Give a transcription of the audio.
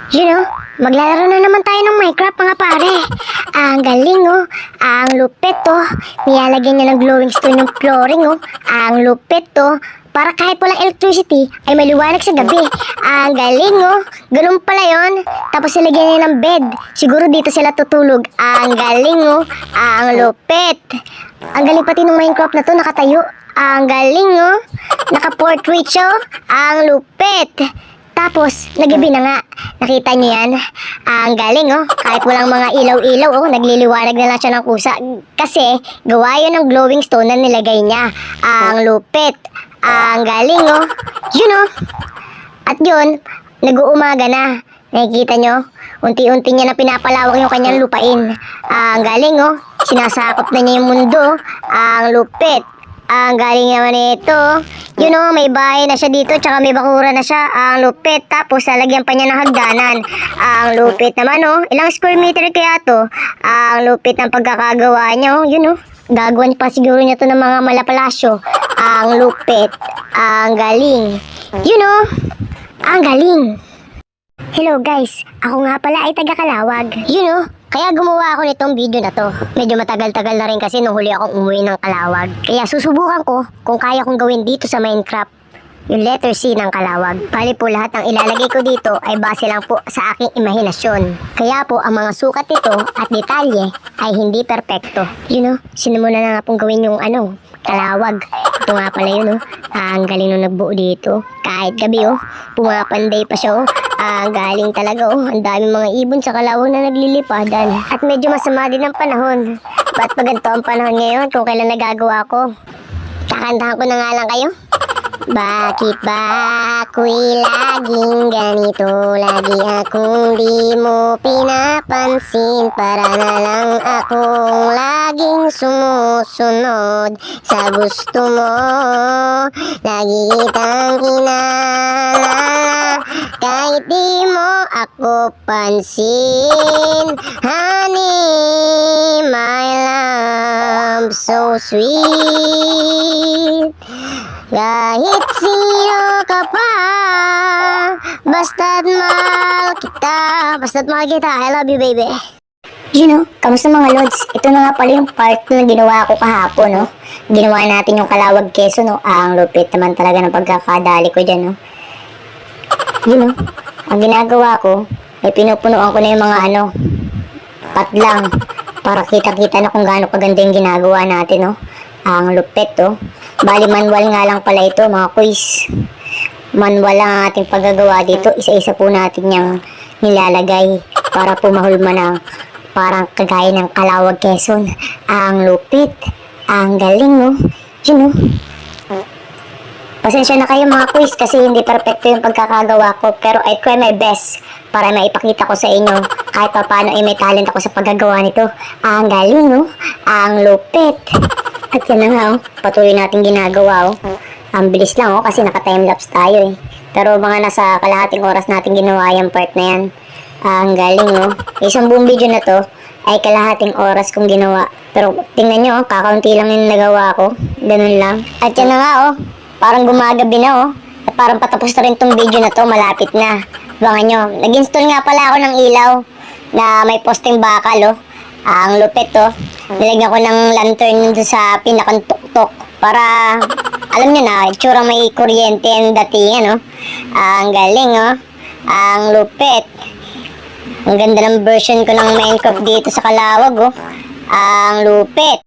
You know, maglalaro na naman tayo ng Minecraft mga pare. Ang galing oh. Ang lupit oh. Nilalagyan niya ng glowing stone yung flooring oh. Ang lupit oh. Para kahit walang electricity ay maliwanag sa gabi. Ang galing oh. Ganun pala yon. Tapos nilagyan niya ng bed. Siguro dito sila tutulog. Ang galing oh. Ang lupit. Ang galing pati ng Minecraft na to nakatayo. Ang galing oh. Naka-portrait siya oh. Ang lupit. Tapos, nagabi na nga. Nakita niyo yan? Ang galing, oh. Kahit walang mga ilaw-ilaw, oh. Nagliliwanag na lang siya ng kusa. Kasi, gawa yun ng glowing stone na nilagay niya. Ang lupit. Ang galing, oh. Yun, oh. At yun, nag-uumaga na. Nakikita nyo? Unti-unti niya na pinapalawak yung kanyang lupain. Ang galing, oh. Sinasakop na niya yung mundo. Ang lupit. Ang galing naman ito. You know, may bahay na siya dito, tsaka may bakura na siya. Ang lupit. Tapos, lalagyan pa niya ng hagdanan. Ang lupit naman, oh. Ilang square meter kaya to? Ang lupit ng pagkakagawa niya, oh. You know, gagawan pa siguro niya to ng mga malapalasyo. Ang lupit. Ang galing. You know, ang galing. Hello guys, ako nga pala ay taga Calawag. You know, kaya gumawa ako nitong video na to. Medyo matagal-tagal na rin kasi nung huli akong umuwi ng Calawag. Kaya susubukan ko kung kaya kong gawin dito sa Minecraft yung letter C ng Calawag. Bali po lahat ng ilalagay ko dito ay base lang po sa aking imahinasyon. Kaya po ang mga sukat nito at detalye ay hindi perpekto. You know, sinimula na nga pong gawin yung Calawag. Ito nga pala yun oh. Ang galing nung nagbuo dito. Kahit gabi oh, pumapanday pa siya oh. Ang galing talaga oh. Ang daming mga ibon sa Calawag na naglilipadan. At medyo masama din ang panahon. Ba't pa ganito ang panahon ngayon kung kailan nagagawa ko? Kakantahan ko na nga lang kayo. Bakit ba ako'y laging ganito? Lagi akong di mo pinapansin. Para na lang akong laging sumusunod sa gusto mo. Lagi kitang inaalala kahit di mo ako pansin. Honey, my love, so sweet. Kahit sino ka pa, basta't mahal kita. Basta't mahal kita, I love you baby. You know, kamusta mga lods? Ito na nga pala yung part na ginawa ko kahapon, no? Ginawa natin yung Calawag Quezon, no? Ang lupit naman talaga ng pagkakadali ko dyan, no? You know, ang ginagawa ko, ay pinupunuan ko na yung mga patlang. Para kita-kita na kung gaano kaganda yung ginagawa natin, no? Ang lupit, oh. Bali, manual nga lang pala ito, mga quiz. Manual lang ang ating paggagawa dito. Isa-isa po natin yung nilalagay para pumahulma ng parang kagaya ng Calawag Quezon. Ang lupit. Ang galing, no? Yun, no? Pasensya na kayo mga quiz kasi hindi perfecto yung pagkakagawa ko. Pero I try my best para maipakita ko sa inyo kahit pa paano ay may talent ako sa paggagawa nito. Ang galing, no? Ang lupit. At yan na nga, oh. Patuloy natin ginagawa, oh. Ang bilis lang, oh, kasi naka-timelapse tayo, eh. Pero mga nasa kalahating oras natin ginawa yung part na yan. Ang galing, oh. Isang buong video na to ay kalahating oras kong ginawa. Pero tingnan nyo, oh, kakaunti lang yung nagawa ko. Ganun lang. At yan na nga, oh. Parang gumagabi na, oh. At parang patapos na rin tong video na to. Malapit na. Abangan nyo. Nag-install nga pala ako ng ilaw na may posting bakal, oh. Ang lupit, oh. Nilagyan ko ng lantern doon sa pinakang tuktok para, alam nyo na, itsura may kuryente and datingan, oh. Ang galing, oh. Ang lupit. Ang ganda ng version ko ng Minecraft dito sa Calawag, oh. Ang lupit.